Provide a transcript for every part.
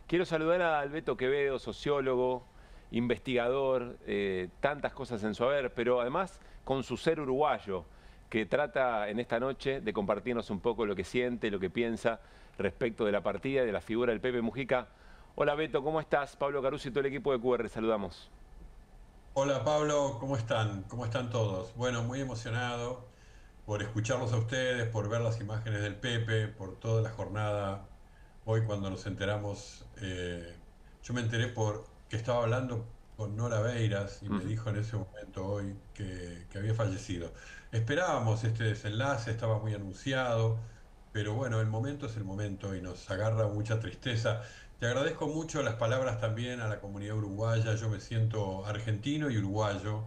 Quiero saludar a Alberto Quevedo, sociólogo, investigador, tantas cosas en su haber, pero además con su ser uruguayo, que trata en esta noche de compartirnos un poco lo que siente, lo que piensa respecto de la partida y de la figura del Pepe Mujica. Hola Beto, ¿cómo estás? Pablo Caruso y todo el equipo de QR, saludamos. Hola Pablo, ¿cómo están? ¿Cómo están todos? Bueno, muy emocionado por escucharlos a ustedes, por ver las imágenes del Pepe, por toda la jornada. Hoy cuando nos enteramos, yo me enteré por que estaba hablando con Nora Beiras y me Ujú. dijo en ese momento hoy que había fallecido. Esperábamos este desenlace, estaba muy anunciado, pero bueno, el momento es el momento y nos agarra mucha tristeza. Te agradezco mucho las palabras también a la comunidad uruguaya. Yo me siento argentino y uruguayo,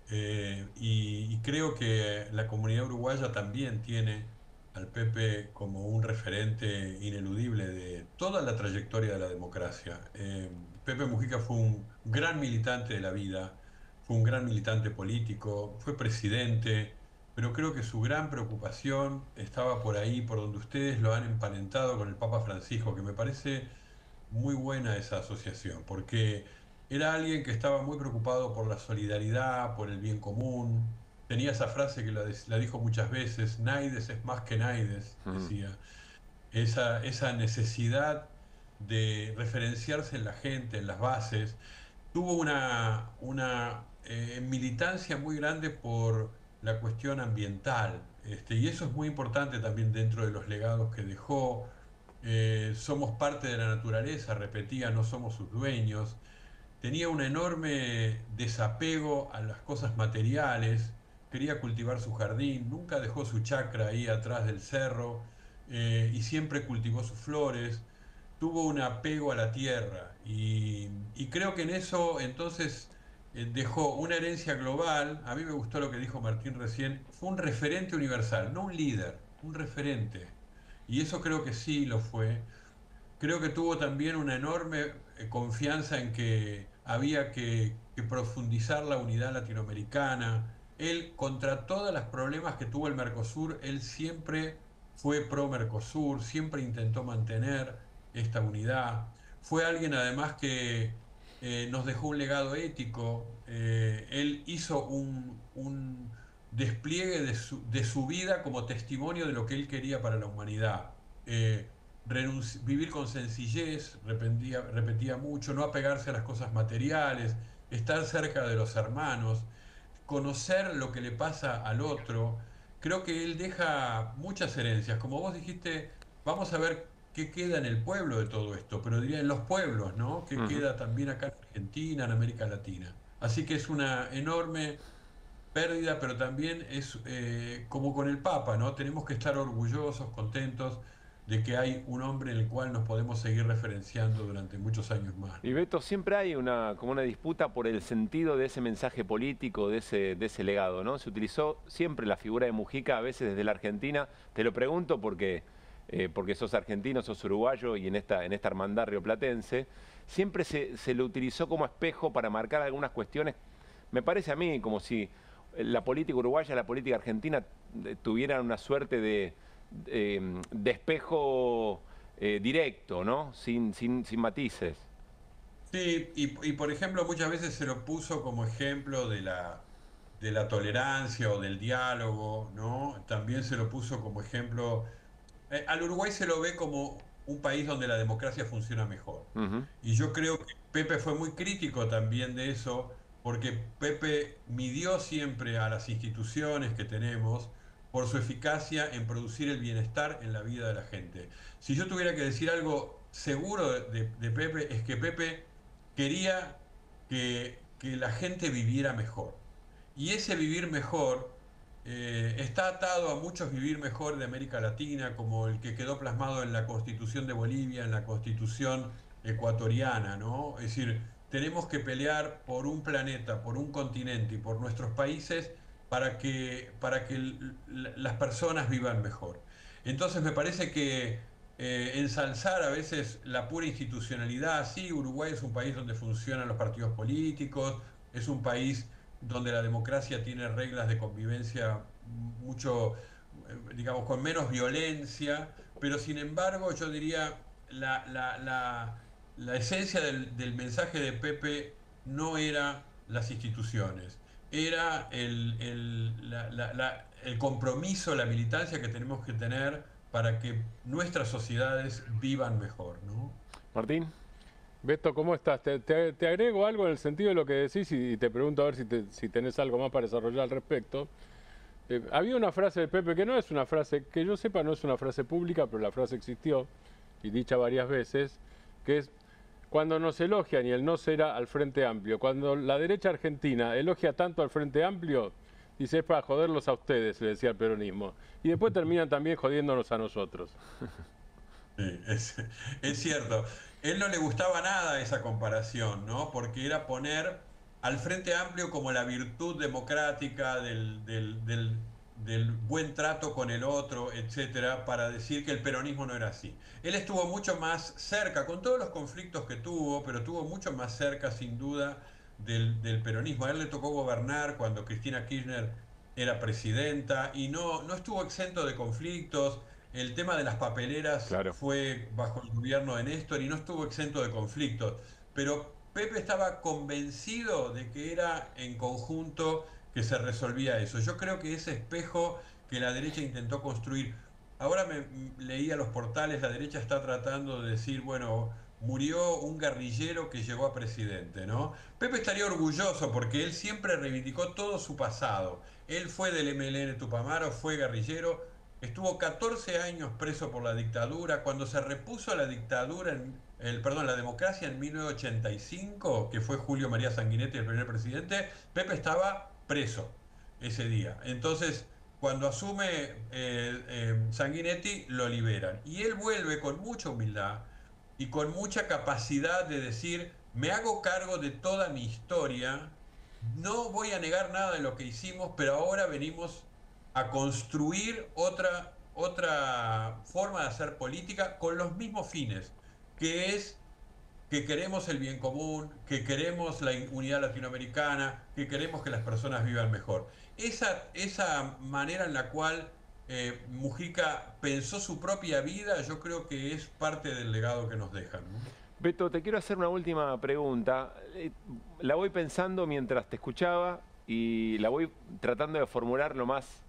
y creo que la comunidad uruguaya también tiene al Pepe como un referente ineludible de toda la trayectoria de la democracia. Pepe Mujica fue un gran militante de la vida, fue un gran militante político, fue presidente, pero creo que su gran preocupación estaba por ahí, por donde ustedes lo han emparentado con el Papa Francisco, que me parece muy buena esa asociación, porque era alguien que estaba muy preocupado por la solidaridad, por el bien común. Tenía esa frase que la dijo muchas veces: Naides es más que Naides, Ujú. decía. Esa necesidad de referenciarse en la gente, en las bases. Tuvo una militancia muy grande por la cuestión ambiental, y eso es muy importante también dentro de los legados que dejó. Somos parte de la naturaleza, repetía, no somos sus dueños. Tenía un enorme desapego a las cosas materiales, quería cultivar su jardín, nunca dejó su chacra ahí atrás del cerro, y siempre cultivó sus flores. Tuvo un apego a la tierra y creo que en eso entonces dejó una herencia global. A mí me gustó lo que dijo Martín recién: fue un referente universal, no un líder, un referente. Y eso creo que sí lo fue. Creo que tuvo también una enorme confianza en que había que profundizar la unidad latinoamericana. Él, contra todos los problemas que tuvo el Mercosur, él siempre fue pro Mercosur, siempre intentó mantener esta unidad. Fue alguien además que nos dejó un legado ético. Él hizo un despliegue de su vida como testimonio de lo que él quería para la humanidad. Vivir con sencillez, repetía mucho, no apegarse a las cosas materiales, estar cerca de los hermanos, conocer lo que le pasa al otro. Creo que él deja muchas herencias. Como vos dijiste, vamos a ver qué queda en el pueblo de todo esto, pero diría en los pueblos, ¿no? ¿Qué Ujú. queda también acá en Argentina, en América Latina? Así que es una enorme pérdida, pero también es como con el Papa, ¿no? Tenemos que estar orgullosos, contentos de que hay un hombre en el cual nos podemos seguir referenciando durante muchos años más, Y ¿no? Beto, siempre hay como una disputa por el sentido de ese mensaje político, de ese legado, ¿no? Se utilizó siempre la figura de Mujica, a veces desde la Argentina. Te lo pregunto porque sos argentino, sos uruguayo y en esta hermandad rioplatense, siempre se lo utilizó como espejo para marcar algunas cuestiones. Me parece a mí como si la política uruguaya y la política argentina tuvieran una suerte de espejo directo, ¿no? Sin matices. Sí, y por ejemplo, muchas veces se lo puso como ejemplo de la tolerancia o del diálogo, ¿no? También se lo puso como ejemplo. Al Uruguay se lo ve como un país donde la democracia funciona mejor. Ujú. Y yo creo que Pepe fue muy crítico también de eso, porque Pepe midió siempre a las instituciones que tenemos por su eficacia en producir el bienestar en la vida de la gente. Si yo tuviera que decir algo seguro de Pepe, es que Pepe quería que la gente viviera mejor. Y ese vivir mejor está atado a muchos vivir mejor de América Latina, como el que quedó plasmado en la Constitución de Bolivia, en la Constitución ecuatoriana, ¿no? Es decir, tenemos que pelear por un planeta, por un continente y por nuestros países para que las personas vivan mejor. Entonces me parece que ensalzar a veces la pura institucionalidad. Sí, Uruguay es un país donde funcionan los partidos políticos, es un país donde la democracia tiene reglas de convivencia mucho, digamos, con menos violencia, pero sin embargo yo diría la esencia del mensaje de Pepe no era las instituciones, era el compromiso, la militancia que tenemos que tener para que nuestras sociedades vivan mejor, ¿no? Martín. Beto, ¿cómo estás? Te agrego algo en el sentido de lo que decís y te pregunto a ver si tenés algo más para desarrollar al respecto. Había una frase de Pepe que no es una frase, que yo sepa no es una frase pública, pero la frase existió y dicha varias veces, que es: cuando nos elogian y el no será al Frente Amplio, cuando la derecha argentina elogia tanto al Frente Amplio, dice, es para joderlos a ustedes, le decía el peronismo. Y después terminan también jodiéndonos a nosotros. Sí, es cierto. Él no le gustaba nada esa comparación, ¿no? Porque era poner al Frente Amplio como la virtud democrática del buen trato con el otro, etcétera, para decir que el peronismo no era así. Él estuvo mucho más cerca, con todos los conflictos que tuvo, pero estuvo mucho más cerca, sin duda, del peronismo. A él le tocó gobernar cuando Cristina Kirchner era presidenta y no estuvo exento de conflictos. El tema de las papeleras Claro. fue bajo el gobierno de Néstor y no estuvo exento de conflictos, pero Pepe estaba convencido de que era en conjunto que se resolvía eso. Yo creo que ese espejo que la derecha intentó construir, ahora leía los portales, la derecha está tratando de decir, bueno, murió un guerrillero que llegó a presidente, ¿no? Pepe estaría orgulloso porque él siempre reivindicó todo su pasado. Él fue del MLN Tupamaro, fue guerrillero, estuvo 14 años preso por la dictadura. Cuando se repuso la dictadura, la democracia en 1985, que fue Julio María Sanguinetti el primer presidente, Pepe estaba preso ese día. Entonces, cuando asume Sanguinetti, lo liberan. Y él vuelve con mucha humildad y con mucha capacidad de decir, me hago cargo de toda mi historia, no voy a negar nada de lo que hicimos, pero ahora venimos a construir otra forma de hacer política con los mismos fines, que es que queremos el bien común, que queremos la unidad latinoamericana, que queremos que las personas vivan mejor. Esa manera en la cual Mujica pensó su propia vida, yo creo que es parte del legado que nos dejan, ¿no? Beto, te quiero hacer una última pregunta. La voy pensando mientras te escuchaba y la voy tratando de formular lo más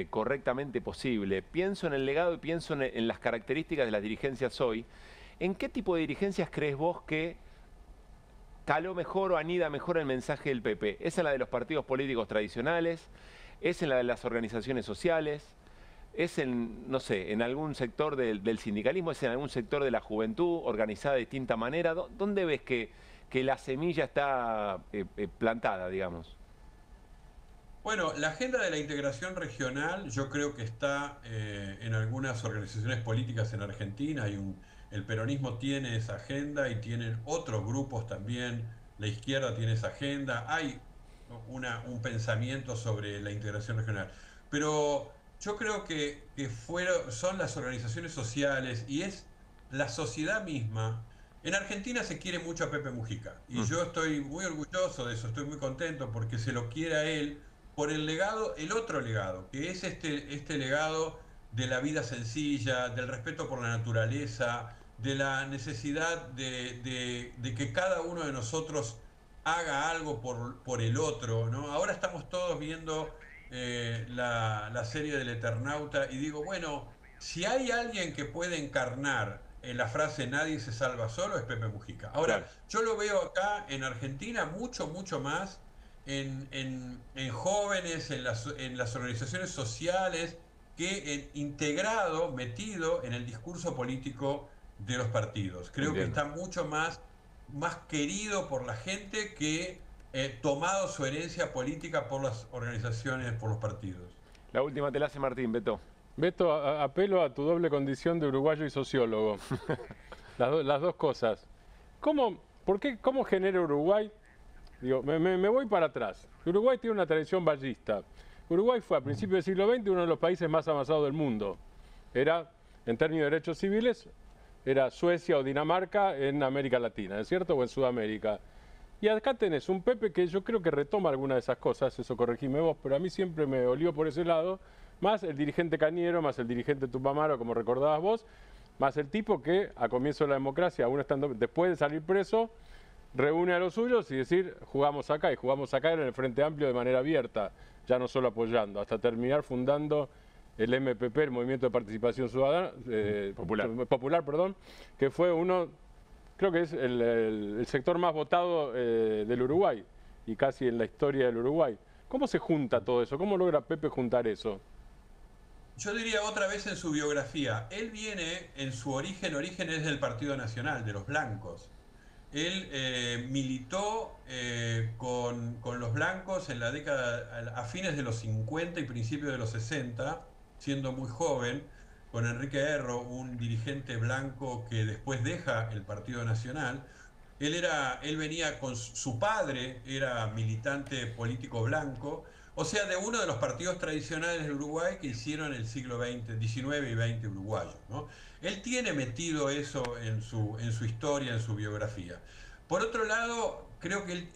correctamente posible. Pienso en el legado y pienso en las características de las dirigencias hoy. ¿En qué tipo de dirigencias crees vos que caló mejor o anida mejor el mensaje del PP? ¿Es en la de los partidos políticos tradicionales? ¿Es en la de las organizaciones sociales? ¿Es en, no sé, en algún sector del sindicalismo? ¿Es en algún sector de la juventud organizada de distinta manera? ¿Dónde ves que la semilla está plantada, digamos? Bueno, la agenda de la integración regional yo creo que está en algunas organizaciones políticas en Argentina. El peronismo tiene esa agenda y tienen otros grupos también. La izquierda tiene esa agenda. Hay un pensamiento sobre la integración regional. Pero yo creo que son las organizaciones sociales y es la sociedad misma. En Argentina se quiere mucho a Pepe Mujica y yo estoy muy orgulloso de eso, estoy muy contento porque se lo quiere a él por el legado, el otro legado, que es este legado de la vida sencilla, del respeto por la naturaleza, de la necesidad de que cada uno de nosotros haga algo por el otro, ¿no? Ahora estamos todos viendo la serie del Eternauta y digo, bueno, si hay alguien que puede encarnar la frase nadie se salva solo, es Pepe Mujica. Claro. Ahora, yo lo veo acá en Argentina mucho, mucho más en jóvenes, en las organizaciones sociales, que integrado, metido en el discurso político de los partidos. Creo que Entiendo. está mucho más querido por la gente que tomado su herencia política por las organizaciones, por los partidos. La última te la hace Martín, Beto. Beto, apelo a tu doble condición de uruguayo y sociólogo. Las dos cosas. ¿Cómo genera Uruguay? Digo, me voy para atrás. Uruguay tiene una tradición ballista. Uruguay fue a principios del siglo XX uno de los países más avanzados del mundo. Era, en términos de derechos civiles, era Suecia o Dinamarca en América Latina, ¿no es cierto? O en Sudamérica. Y acá tenés un Pepe que yo creo que retoma alguna de esas cosas, eso corregime vos, pero a mí siempre me olió por ese lado, más el dirigente Cañero, más el dirigente Tupamaro, como recordabas vos, más el tipo que a comienzo de la democracia, aún estando, después de salir preso, reúne a los suyos y decir, jugamos acá, y jugamos acá en el Frente Amplio de manera abierta, ya no solo apoyando, hasta terminar fundando el MPP, el Movimiento de Participación Ciudadana, Popular, perdón, que fue uno, creo que es el sector más votado del Uruguay, y casi en la historia del Uruguay. ¿Cómo se junta todo eso? ¿Cómo logra Pepe juntar eso? Yo diría otra vez en su biografía, él viene, en su origen es del Partido Nacional, de los blancos. Él militó con los blancos en la década, a fines de los 50 y principios de los 60, siendo muy joven, con Enrique Erro, un dirigente blanco que después deja el Partido Nacional. Él venía con su padre, era militante político blanco, o sea, de uno de los partidos tradicionales de Uruguay que hicieron el siglo XX, XIX y XX uruguayo, ¿no? Él tiene metido eso en su historia, en su biografía. Por otro lado, creo que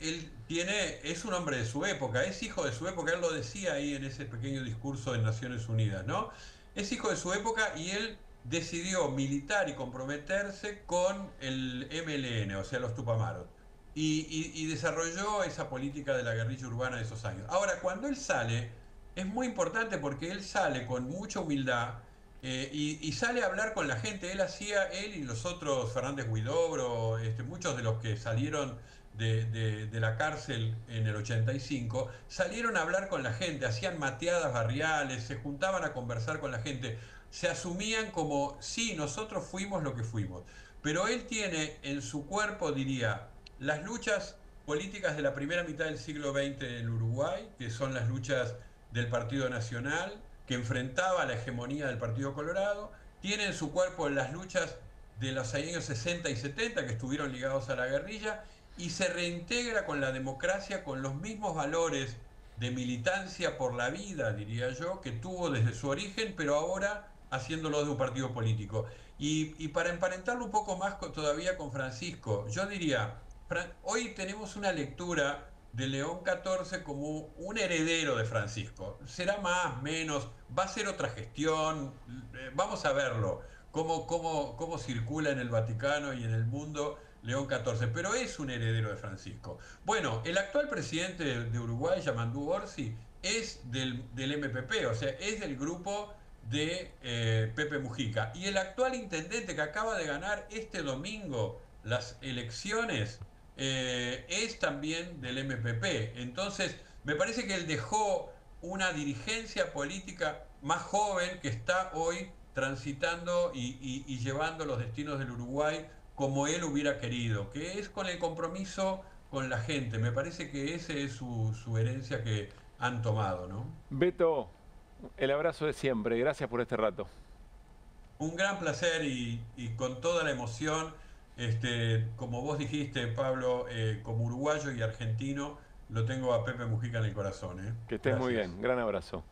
es un hombre de su época, es hijo de su época, él lo decía ahí en ese pequeño discurso de Naciones Unidas, ¿no? Es hijo de su época y él decidió militar y comprometerse con el MLN, o sea, los Tupamaros, y desarrolló esa política de la guerrilla urbana de esos años. Ahora, cuando él sale, es muy importante porque él sale con mucha humildad y sale a hablar con la gente. Él y los otros, Fernández Huidobro, muchos de los que salieron de la cárcel en el 85, salieron a hablar con la gente, hacían mateadas barriales, se juntaban a conversar con la gente, se asumían como, sí, nosotros fuimos lo que fuimos. Pero él tiene en su cuerpo, diría, las luchas políticas de la primera mitad del siglo XX en Uruguay, que son las luchas del Partido Nacional, que enfrentaba la hegemonía del Partido Colorado, tiene en su cuerpo las luchas de los años 60 y 70 que estuvieron ligados a la guerrilla, y se reintegra con la democracia, con los mismos valores de militancia por la vida, diría yo, que tuvo desde su origen, pero ahora haciéndolo de un partido político. Y para emparentarlo un poco más todavía con Francisco, yo diría, hoy tenemos una lectura de León XIV como un heredero de Francisco. Será más, menos, va a ser otra gestión, vamos a verlo, cómo circula en el Vaticano y en el mundo León XIV, pero es un heredero de Francisco. Bueno, el actual presidente de Uruguay, Yamandú Orsi, es del MPP, o sea, es del grupo de Pepe Mujica. Y el actual intendente que acaba de ganar este domingo las elecciones es también del MPP. Entonces, me parece que él dejó una dirigencia política más joven que está hoy transitando y llevando los destinos del Uruguay como él hubiera querido, que es con el compromiso con la gente. Me parece que esa es su herencia que han tomado, ¿no? Beto, el abrazo de siempre. Gracias por este rato. Un gran placer y con toda la emoción, como vos dijiste, Pablo, como uruguayo y argentino, lo tengo a Pepe Mujica en el corazón, ¿eh? Que estés muy Gracias. bien. Gran abrazo.